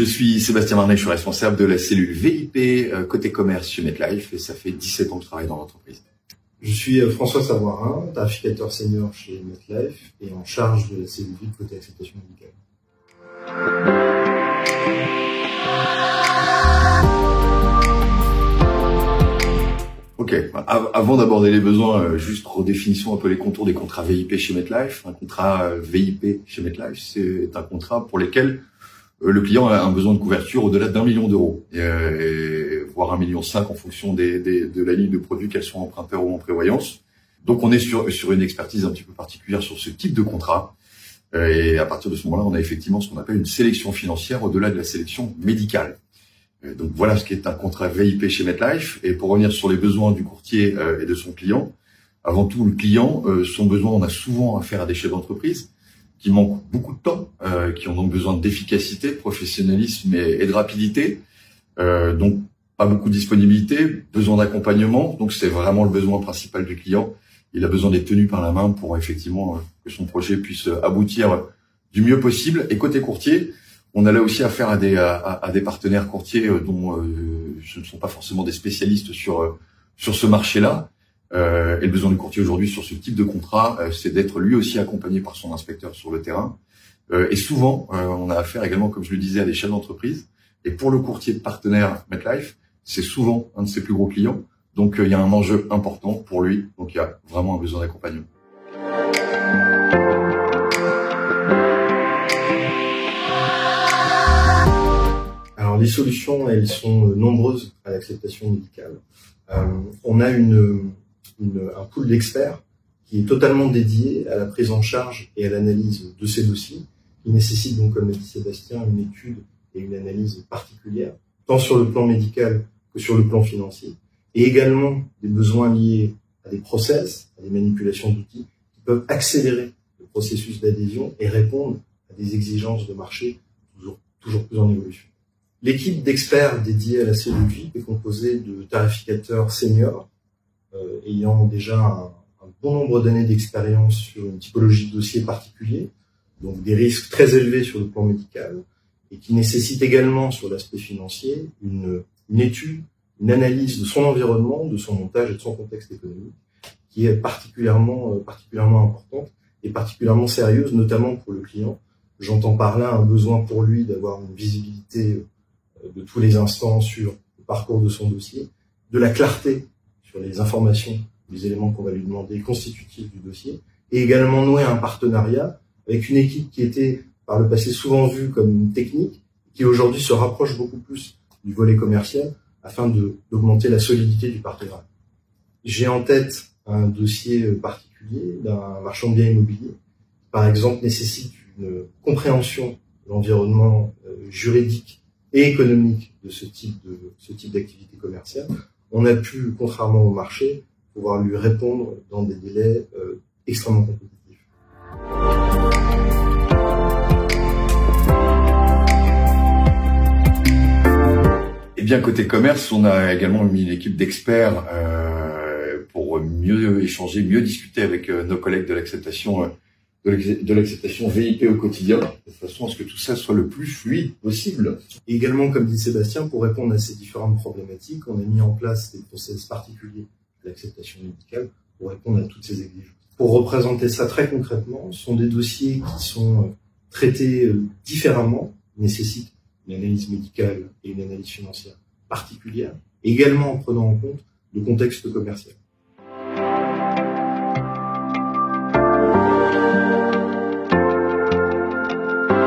Je suis Sébastien Marnet, je suis responsable de la cellule VIP côté commerce chez MetLife et ça fait 17 ans que je travaille dans l'entreprise. Je suis François Savoirin, tarificateur senior chez MetLife et en charge de la cellule VIP côté acceptation médicale. Ok, avant d'aborder les besoins, juste redéfinissons un peu les contours des contrats VIP chez MetLife. Un contrat VIP chez MetLife, c'est un contrat pour lequel le client a un besoin de couverture au-delà d'1 million d'euros, voire 1,5 million en fonction de la ligne de produits, qu'elles soient emprunteurs ou en prévoyance. Donc on est sur une expertise un petit peu particulière sur ce type de contrat. Et à partir de ce moment-là, on a effectivement ce qu'on appelle une sélection financière au-delà de la sélection médicale. Donc voilà ce qu'est un contrat VIP chez MetLife. Et pour revenir sur les besoins du courtier et de son client, avant tout, le client, son besoin, on a souvent affaire à des chefs d'entreprise qui manquent beaucoup de temps, qui ont donc besoin d'efficacité, de professionnalisme et de rapidité. Donc pas beaucoup de disponibilité, besoin d'accompagnement. Donc c'est vraiment le besoin principal du client. Il a besoin d'être tenu par la main pour effectivement que son projet puisse aboutir du mieux possible. Et côté courtier, on a là aussi affaire à des partenaires courtiers dont ce ne sont pas forcément des spécialistes sur ce marché-là. Et le besoin du courtier aujourd'hui sur ce type de contrat, c'est d'être lui aussi accompagné par son inspecteur sur le terrain. Et souvent, on a affaire également, comme je le disais, à des chefs d'entreprise. Et pour le courtier de partenaire MetLife, c'est souvent un de ses plus gros clients. Donc il y a un enjeu important pour lui. Donc il y a vraiment un besoin d'accompagnement. Alors les solutions, elles sont nombreuses à l'acceptation médicale. On a un pool d'experts qui est totalement dédié à la prise en charge et à l'analyse de ces dossiers, qui nécessite donc, comme l'a dit Sébastien, une étude et une analyse particulière, tant sur le plan médical que sur le plan financier, et également des besoins liés à des process, à des manipulations d'outils qui peuvent accélérer le processus d'adhésion et répondre à des exigences de marché toujours plus en évolution. L'équipe d'experts dédiée à la cellule VIP est composée de tarificateurs seniors ayant déjà un bon nombre d'années d'expérience sur une typologie de dossier particulier, donc des risques très élevés sur le plan médical, et qui nécessitent également sur l'aspect financier une étude, une analyse de son environnement, de son montage et de son contexte économique, qui est particulièrement importante et particulièrement sérieuse, notamment pour le client. J'entends par là un besoin pour lui d'avoir une visibilité de tous les instants sur le parcours de son dossier, de la clarté sur les informations, les éléments qu'on va lui demander constitutifs du dossier, et également nouer un partenariat avec une équipe qui était par le passé souvent vue comme technique, qui aujourd'hui se rapproche beaucoup plus du volet commercial afin d'augmenter la solidité du partenariat. J'ai en tête un dossier particulier d'un marchand de biens immobiliers qui, par exemple, nécessite une compréhension de l'environnement juridique et économique de ce type d'activité commerciale. On a pu, contrairement au marché, pouvoir lui répondre dans des délais extrêmement compétitifs. Et bien côté commerce, on a également mis une équipe d'experts pour mieux échanger, mieux discuter avec nos collègues de l'acceptation VIP au quotidien, de façon à ce que tout ça soit le plus fluide possible. Et également, comme dit Sébastien, pour répondre à ces différentes problématiques, on a mis en place des process particuliers de l'acceptation médicale pour répondre à toutes ces exigences. Pour représenter ça très concrètement, ce sont des dossiers qui sont traités différemment, nécessitent une analyse médicale et une analyse financière particulière, également en prenant en compte le contexte commercial.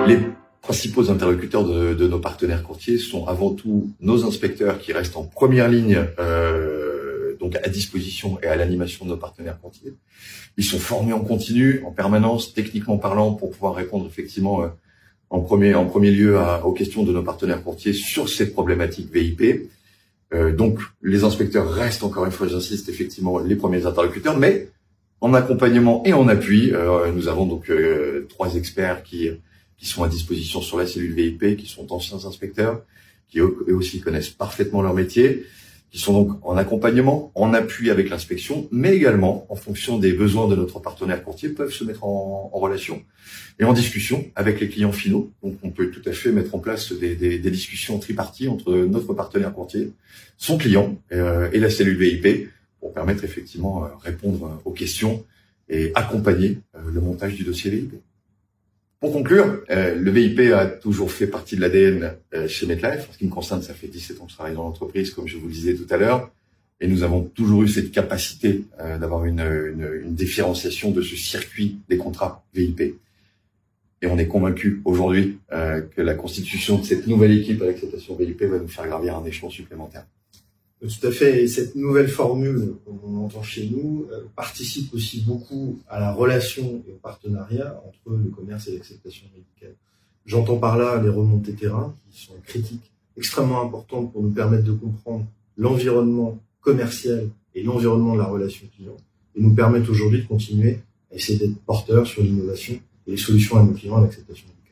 Les principaux interlocuteurs de nos partenaires courtiers sont avant tout nos inspecteurs qui restent en première ligne, donc à disposition et à l'animation de nos partenaires courtiers. Ils sont formés en continu, en permanence, techniquement parlant, pour pouvoir répondre effectivement en premier lieu aux questions de nos partenaires courtiers sur ces problématiques VIP. Donc les inspecteurs restent, encore une fois, j'insiste, effectivement les premiers interlocuteurs, mais en accompagnement et en appui, nous avons donc 3 experts qui sont à disposition sur la cellule VIP, qui sont anciens inspecteurs, qui eux aussi connaissent parfaitement leur métier, qui sont donc en accompagnement, en appui avec l'inspection, mais également, en fonction des besoins de notre partenaire courtier, peuvent se mettre en relation et en discussion avec les clients finaux. Donc, on peut tout à fait mettre en place des discussions triparties entre notre partenaire courtier, son client et la cellule VIP pour permettre effectivement répondre aux questions et accompagner le montage du dossier VIP. Pour conclure, le VIP a toujours fait partie de l'ADN chez MetLife. En ce qui me concerne, ça fait 17 ans que je travaille dans l'entreprise, comme je vous le disais tout à l'heure. Et nous avons toujours eu cette capacité d'avoir une différenciation de ce circuit des contrats VIP. Et on est convaincu aujourd'hui que la constitution de cette nouvelle équipe à l'acceptation VIP va nous faire gravir un échelon supplémentaire. Tout à fait. Et cette nouvelle formule, comme on entend chez nous, participe aussi beaucoup à la relation et au partenariat entre le commerce et l'acceptation médicale. J'entends par là les remontées terrain qui sont critiques, extrêmement importantes pour nous permettre de comprendre l'environnement commercial et l'environnement de la relation client et nous permettent aujourd'hui de continuer à essayer d'être porteurs sur l'innovation et les solutions à nos clients à l'acceptation médicale.